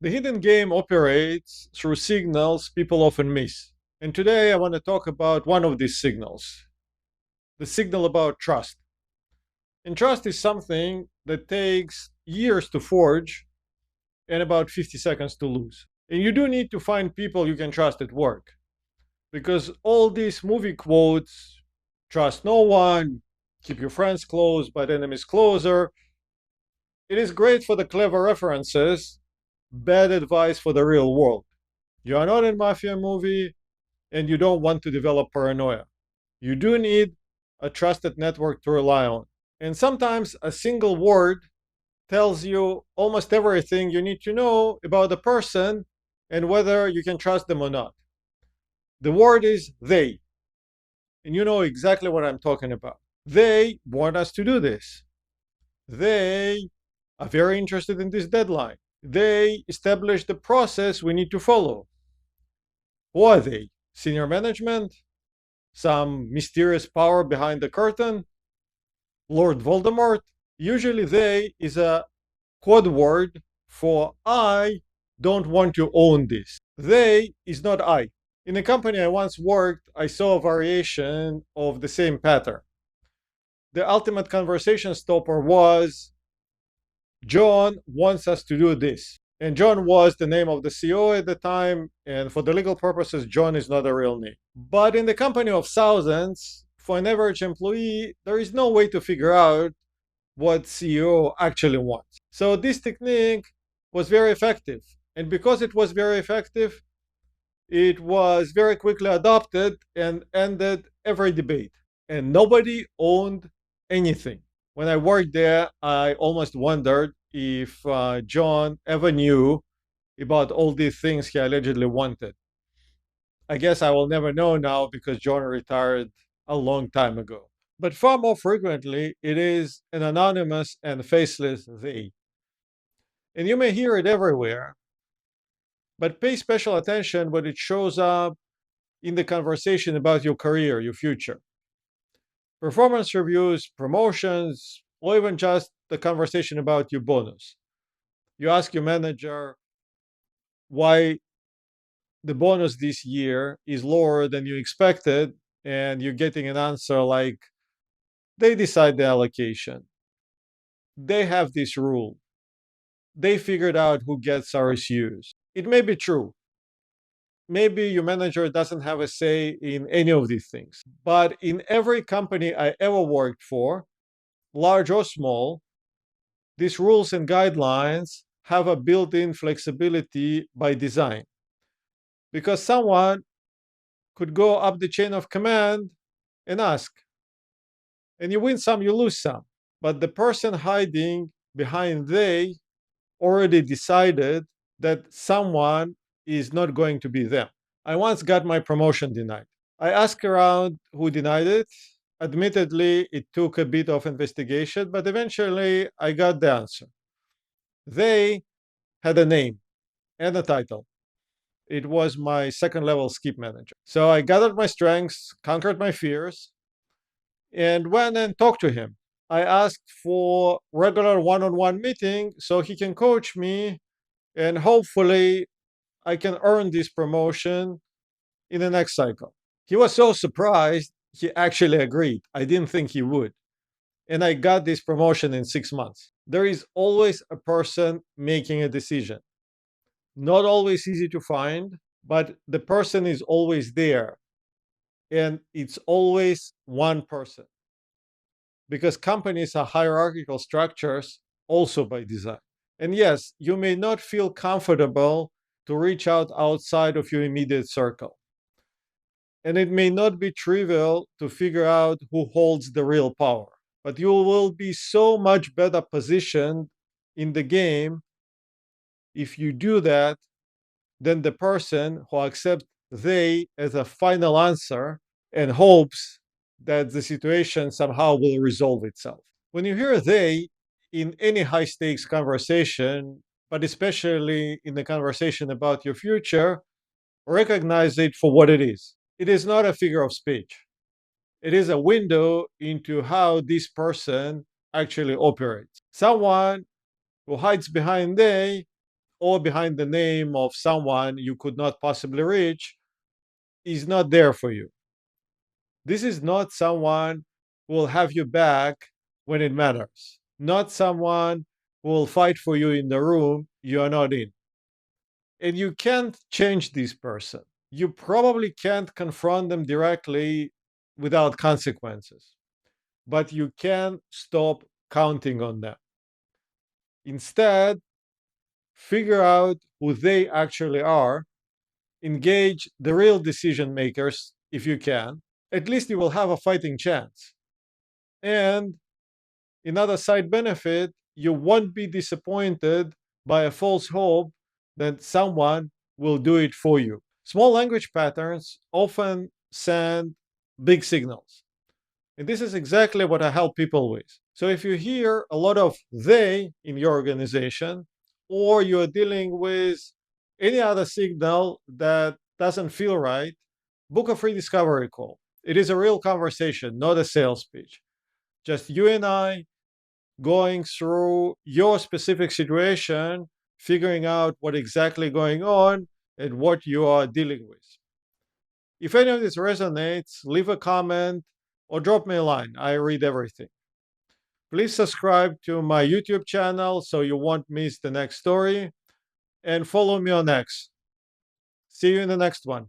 The hidden game operates through signals people often miss. And today I want to talk about one of these signals, the signal about trust. And trust is something that takes years to forge and about 50 seconds to lose. And you do need to find people you can trust at work because all these movie quotes, trust no one, keep your friends close but enemies closer, it is great for the clever references, bad advice for the real world. You are not in mafia movie and you don't want to develop paranoia. You do need a trusted network to rely on. And sometimes a single word tells you almost everything you need to know about the person and whether you can trust them or not. The word is they, and you know exactly what I'm talking about. They want us to do this. They are very interested in this deadline. They establish the process we need to follow. Who are they? Senior management? Some mysterious power behind the curtain? Lord Voldemort? Usually, they is a code word for I don't want to own this. They is not I. In a company I once worked, I saw a variation of the same pattern. The ultimate conversation stopper was John wants us to do this. And John was the name of the CEO at the time, and for the legal purposes, John is not a real name. But in the company of thousands, for an average employee, there is no way to figure out what CEO actually wants. So this technique was very effective. And because it was very effective, it was very quickly adopted and ended every debate. And nobody owned anything. When I worked there, I almost wondered if John ever knew about all these things he allegedly wanted. I guess I will never know now because John retired a long time ago. But far more frequently, it is an anonymous and faceless they. And you may hear it everywhere, but pay special attention when it shows up in the conversation about your career, your future. Performance reviews, promotions, or even just the conversation about your bonus. You ask your manager why the bonus this year is lower than you expected, and you're getting an answer like, they decide the allocation. They have this rule. They figured out who gets RSUs. It may be true. Maybe your manager doesn't have a say in any of these things. But in every company I ever worked for, large or small, these rules and guidelines have a built in flexibility by design. Because someone could go up the chain of command and ask, and you win some, you lose some. But the person hiding behind they already decided that someone is not going to be them. I once got my promotion denied. I asked around who denied it. Admittedly, it took a bit of investigation, but eventually I got the answer. They had a name and a title. It was my second level skip manager. So I gathered my strengths, conquered my fears, and went and talked to him. I asked for regular one-on-one meeting so he can coach me and hopefully I can earn this promotion in the next cycle. He was so surprised, he actually agreed. I didn't think he would. And I got this promotion in 6 months. There is always a person making a decision. Not always easy to find, but the person is always there. And it's always one person. Because companies are hierarchical structures also by design. And yes, you may not feel comfortable to reach out outside of your immediate circle. And it may not be trivial to figure out who holds the real power, but you will be so much better positioned in the game if you do that than the person who accepts they as a final answer and hopes that the situation somehow will resolve itself. When you hear they in any high stakes conversation, but especially in the conversation about your future, recognize it for what it is. It is not a figure of speech. It is a window into how this person actually operates. Someone who hides behind they or behind the name of someone you could not possibly reach is not there for you. This is not someone who will have you back when it matters, not someone who will fight for you in the room you are not in. And you can't change this person. You probably can't confront them directly without consequences, but you can stop counting on them. Instead, figure out who they actually are, engage the real decision makers if you can. At least you will have a fighting chance. And another side benefit, you won't be disappointed by a false hope that someone will do it for you. Small language patterns often send big signals. And this is exactly what I help people with. So if you hear a lot of they in your organization, or you're dealing with any other signal that doesn't feel right, book a free discovery call. It is a real conversation, not a sales pitch. Just you and I going through your specific situation, figuring out what exactly going on and what you are dealing with. If any of this resonates, leave a comment or drop me a line. I read everything. Please subscribe to my YouTube channel so you won't miss the next story, and follow me on X. See you in the next one.